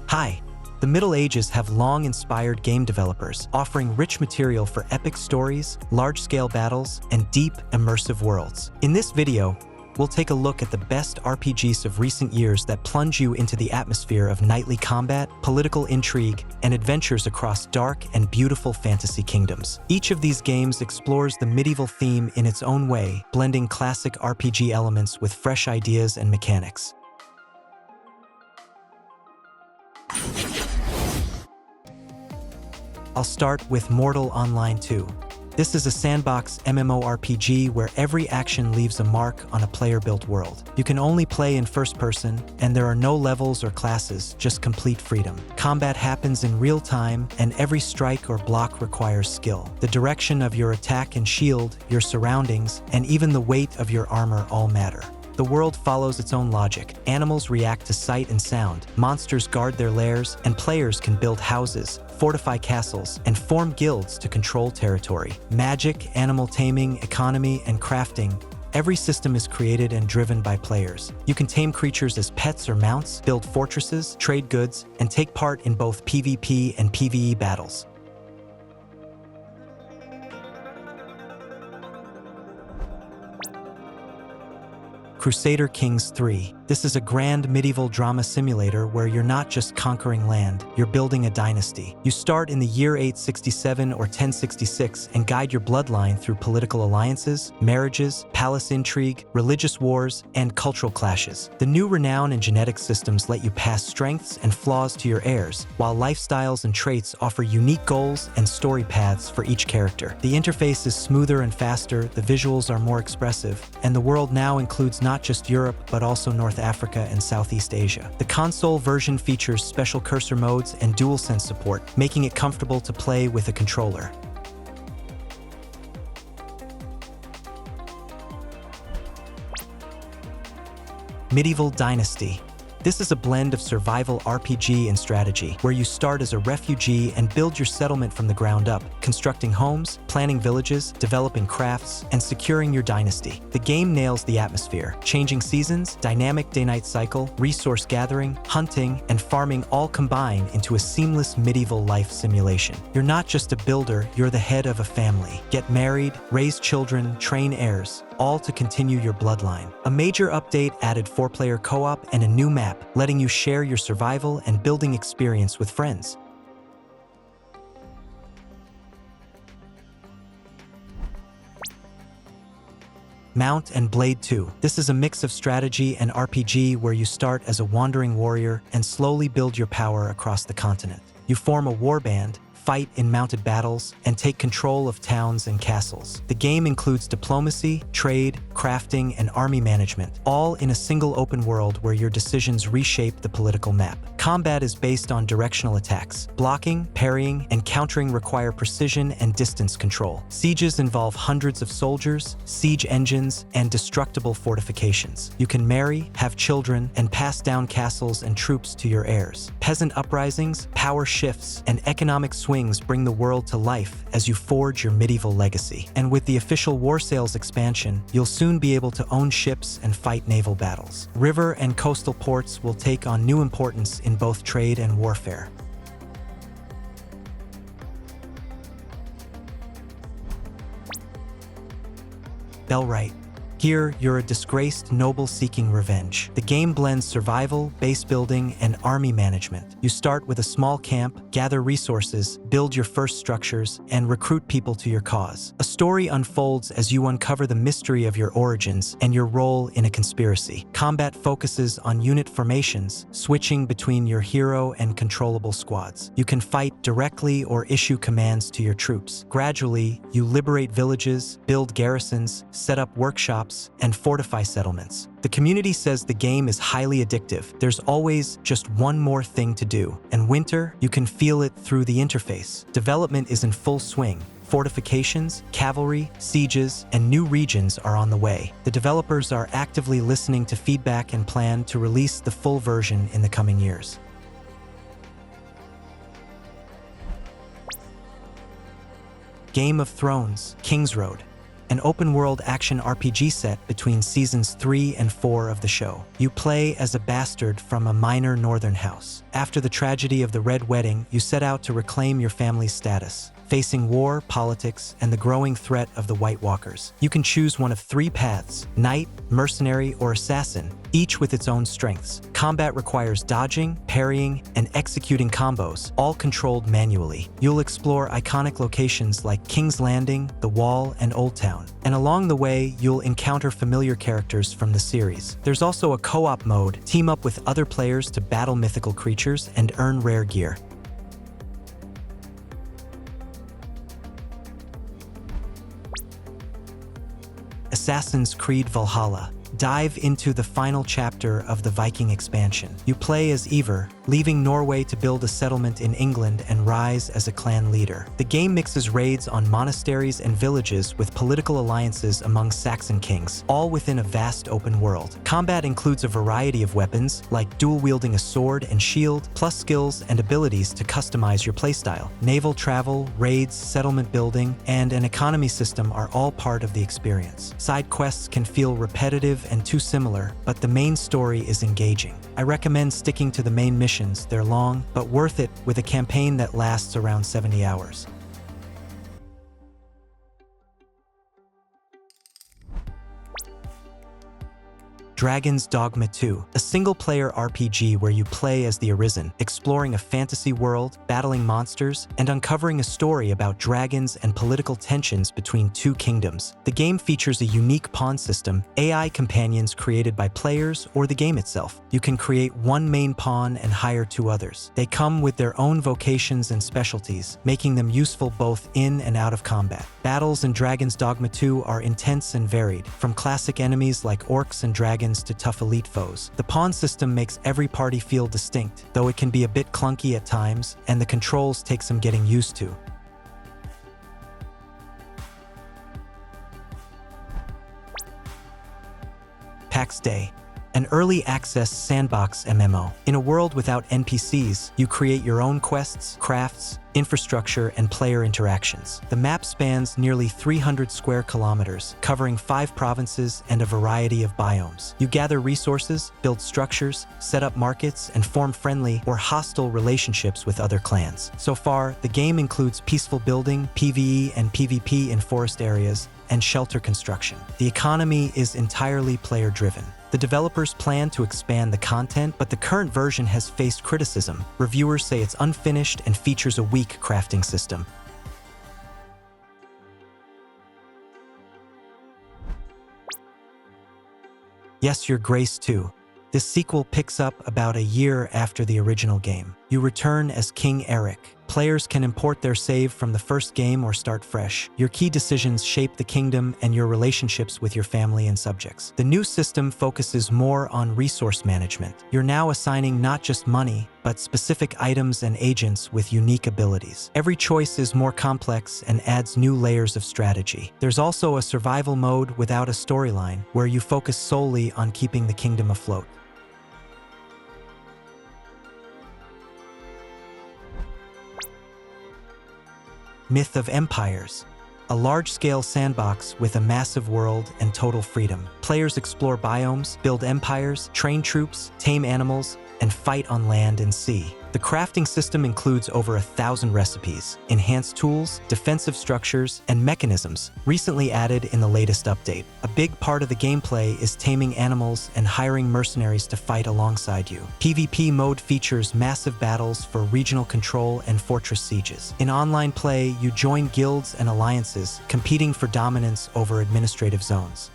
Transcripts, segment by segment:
Hi. The Middle Ages have long inspired game developers, offering rich material for epic stories, large-scale battles, and deep, immersive worlds. In this video, we'll take a look at the best RPGs of recent years that plunge you into the atmosphere of knightly combat, political intrigue, and adventures across dark and beautiful fantasy kingdoms. Each of these games explores the medieval theme in its own way, blending classic RPG elements with fresh ideas and mechanics. I'll start with Mortal Online 2. This is a sandbox MMORPG where every action leaves a mark on a player-built world. You can only play in first person, and there are no levels or classes, just complete freedom. Combat happens in real time, and every strike or block requires skill. The direction of your attack and shield, your surroundings, and even the weight of your armor all matter. The world follows its own logic. Animals react to sight and sound, monsters guard their lairs, and players can build houses, fortify castles, and form guilds to control territory. Magic, animal taming, economy, and crafting. Every system is created and driven by players. You can tame creatures as pets or mounts, build fortresses, trade goods, and take part in both PvP and PvE battles. Crusader Kings III. This is a grand medieval drama simulator where you're not just conquering land, you're building a dynasty. You start in the year 867 or 1066 and guide your bloodline through political alliances, marriages, palace intrigue, religious wars, and cultural clashes. The new renown and genetic systems let you pass strengths and flaws to your heirs, while lifestyles and traits offer unique goals and story paths for each character. The interface is smoother and faster, the visuals are more expressive, and the world now includes not just Europe, but also North Africa and Southeast Asia. The console version features special cursor modes and DualSense support, making it comfortable to play with a controller. Medieval Dynasty. This is a blend of survival RPG and strategy, where you start as a refugee and build your settlement from the ground up, constructing homes, planning villages, developing crafts, and securing your dynasty. The game nails the atmosphere, changing seasons, dynamic day-night cycle, resource gathering, hunting, and farming all combine into a seamless medieval life simulation. You're not just a builder, you're the head of a family. Get married, raise children, train heirs, all to continue your bloodline. A major update added 4-player co-op and a new map, letting you share your survival and building experience with friends. Mount and Blade 2. This is a mix of strategy and RPG where you start as a wandering warrior and slowly build your power across the continent. You form a warband, fight in mounted battles, and take control of towns and castles. The game includes diplomacy, trade, crafting, and army management, all in a single open world where your decisions reshape the political map. Combat is based on directional attacks. Blocking, parrying, and countering require precision and distance control. Sieges involve hundreds of soldiers, siege engines, and destructible fortifications. You can marry, have children, and pass down castles and troops to your heirs. Peasant uprisings, power shifts, and economic swings bring the world to life as you forge your medieval legacy. And with the official War Sales expansion, you'll soon be able to own ships and fight naval battles. River and coastal ports will take on new importance in both trade and warfare. Bellwright. Here, you're a disgraced noble seeking revenge. The game blends survival, base building, and army management. You start with a small camp, gather resources, build your first structures, and recruit people to your cause. A story unfolds as you uncover the mystery of your origins and your role in a conspiracy. Combat focuses on unit formations, switching between your hero and controllable squads. You can fight directly or issue commands to your troops. Gradually, you liberate villages, build garrisons, set up workshops, and fortify settlements. The community says the game is highly addictive. There's always just one more thing to do. And winter, you can feel it through the interface. Development is in full swing. Fortifications, cavalry, sieges, and new regions are on the way. The developers are actively listening to feedback and plan to release the full version in the coming years. Game of Thrones, Kingsroad. an open-world action RPG set between seasons 3 and 4 of the show. You play as a bastard from a minor northern house. After the tragedy of the Red Wedding, you set out to reclaim your family's status, facing war, politics, and the growing threat of the White Walkers. You can choose one of 3 paths: knight, mercenary, or assassin, each with its own strengths. Combat requires dodging, parrying, and executing combos, all controlled manually. You'll explore iconic locations like King's Landing, the Wall, and Old Town. And along the way, you'll encounter familiar characters from the series. There's also a co-op mode. Team up with other players to battle mythical creatures and earn rare gear. Assassin's Creed Valhalla. Dive into the final chapter of the Viking expansion. You play as Eivor, leaving Norway to build a settlement in England and rise as a clan leader. The game mixes raids on monasteries and villages with political alliances among Saxon kings, all within a vast open world. Combat includes a variety of weapons, like dual-wielding a sword and shield, plus skills and abilities to customize your playstyle. Naval travel, raids, settlement building, and an economy system are all part of the experience. Side quests can feel repetitive and too similar, but the main story is engaging. I recommend sticking to the main missions. They're long, but worth it, with a campaign that lasts around 70 hours. Dragon's Dogma 2, a single-player RPG where you play as the Arisen, exploring a fantasy world, battling monsters, and uncovering a story about dragons and political tensions between 2 kingdoms. The game features a unique pawn system, AI companions created by players or the game itself. You can create 1 main pawn and hire 2 others. They come with their own vocations and specialties, making them useful both in and out of combat. Battles in Dragon's Dogma 2 are intense and varied, from classic enemies like orcs and dragons to tough elite foes. The pawn system makes every party feel distinct, though it can be a bit clunky at times, and the controls take some getting used to. Pax Dei, an early access sandbox MMO. In a world without NPCs, you create your own quests, crafts, infrastructure, and player interactions. The map spans nearly 300 square kilometers, covering 5 provinces and a variety of biomes. You gather resources, build structures, set up markets, and form friendly or hostile relationships with other clans. So far, the game includes peaceful building, PvE and PvP in forest areas, and shelter construction. The economy is entirely player-driven. The developers plan to expand the content, but the current version has faced criticism. Reviewers say it's unfinished and features a weak crafting system. Yes, Your Grace 2. This sequel picks up about a year after the original game. You return as King Eric. Players can import their save from the first game or start fresh. Your key decisions shape the kingdom and your relationships with your family and subjects. The new system focuses more on resource management. You're now assigning not just money, but specific items and agents with unique abilities. Every choice is more complex and adds new layers of strategy. There's also a survival mode without a storyline, where you focus solely on keeping the kingdom afloat. Myth of Empires, a large-scale sandbox with a massive world and total freedom. Players explore biomes, build empires, train troops, tame animals, and fight on land and sea. The crafting system includes over 1,000 recipes, enhanced tools, defensive structures, and mechanisms recently added in the latest update. A big part of the gameplay is taming animals and hiring mercenaries to fight alongside you. PvP mode features massive battles for regional control and fortress sieges. In online play, you join guilds and alliances, competing for dominance over administrative zones.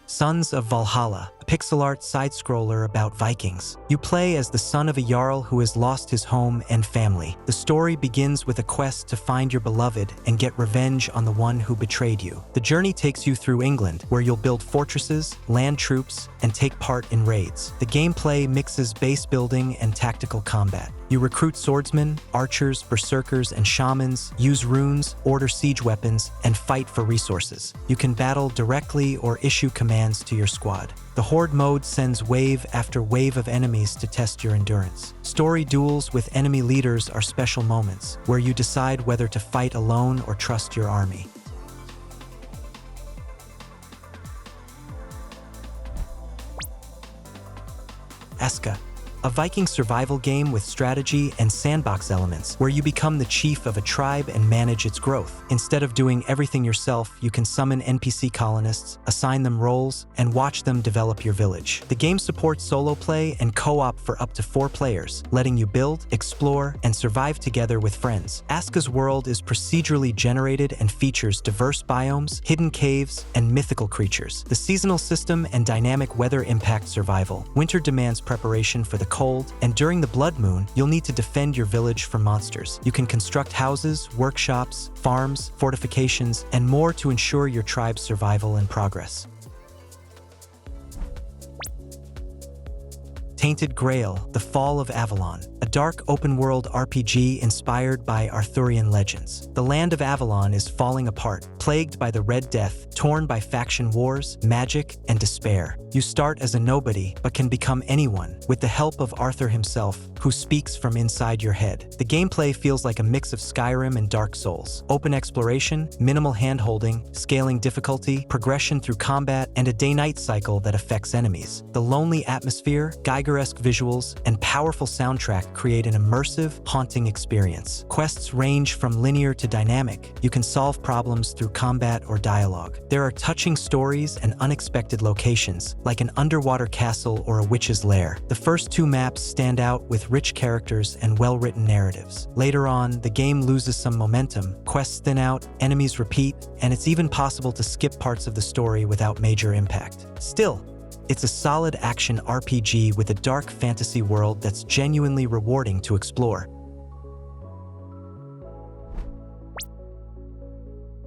Sons of Valhalla, a pixel art side-scroller about Vikings. You play as the son of a jarl who has lost his home and family. The story begins with a quest to find your beloved and get revenge on the one who betrayed you. The journey takes you through England, where you'll build fortresses, land troops, and take part in raids. The gameplay mixes base building and tactical combat. You recruit swordsmen, archers, berserkers, and shamans, use runes, order siege weapons, and fight for resources. You can battle directly or issue commands to your squad. The Horde mode sends wave after wave of enemies to test your endurance. Story duels with enemy leaders are special moments, where you decide whether to fight alone or trust your army. Aska, a Viking survival game with strategy and sandbox elements, where you become the chief of a tribe and manage its growth. Instead of doing everything yourself, you can summon NPC colonists, assign them roles, and watch them develop your village. The game supports solo play and co-op for up to 4 players, letting you build, explore, and survive together with friends. Aska's world is procedurally generated and features diverse biomes, hidden caves, and mythical creatures. The seasonal system and dynamic weather impact survival. Winter demands preparation for the cold, and during the blood moon, you'll need to defend your village from monsters. You can construct houses, workshops, farms, fortifications, and more to ensure your tribe's survival and progress. Tainted Grail, The Fall of Avalon, a dark open-world RPG inspired by Arthurian legends. The land of Avalon is falling apart, plagued by the Red Death, torn by faction wars, magic, and despair. You start as a nobody, but can become anyone, with the help of Arthur himself, who speaks from inside your head. The gameplay feels like a mix of Skyrim and Dark Souls. Open exploration, minimal hand-holding, scaling difficulty, progression through combat, and a day-night cycle that affects enemies. The lonely atmosphere, Geiger-esque visuals, and powerful soundtrack create an immersive, haunting experience. Quests range from linear to dynamic. You can solve problems through combat or dialogue. There are touching stories and unexpected locations, like an underwater castle or a witch's lair. The first 2 maps stand out with rich characters and well-written narratives. Later on, the game loses some momentum, quests thin out, enemies repeat, and it's even possible to skip parts of the story without major impact. Still, it's a solid action RPG with a dark fantasy world that's genuinely rewarding to explore.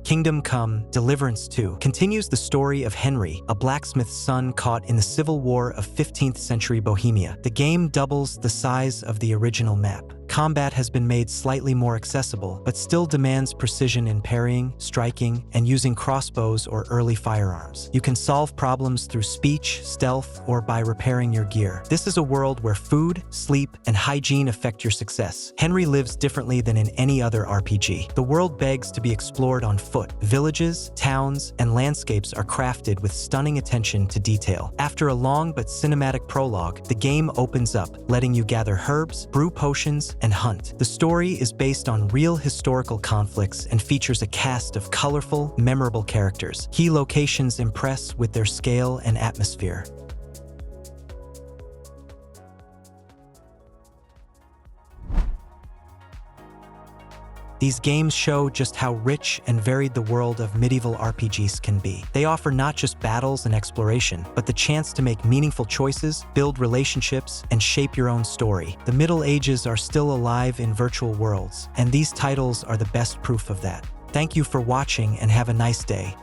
Kingdom Come: Deliverance 2 continues the story of Henry, a blacksmith's son caught in the civil war of 15th century Bohemia. The game doubles the size of the original map. Combat has been made slightly more accessible, but still demands precision in parrying, striking, and using crossbows or early firearms. You can solve problems through speech, stealth, or by repairing your gear. This is a world where food, sleep, and hygiene affect your success. Henry lives differently than in any other RPG. The world begs to be explored on foot. Villages, towns, and landscapes are crafted with stunning attention to detail. After a long but cinematic prologue, the game opens up, letting you gather herbs, brew potions, and hunt. The story is based on real historical conflicts and features a cast of colorful, memorable characters. Key locations impress with their scale and atmosphere. These games show just how rich and varied the world of medieval RPGs can be. They offer not just battles and exploration, but the chance to make meaningful choices, build relationships, and shape your own story. The Middle Ages are still alive in virtual worlds, and these titles are the best proof of that. Thank you for watching and have a nice day.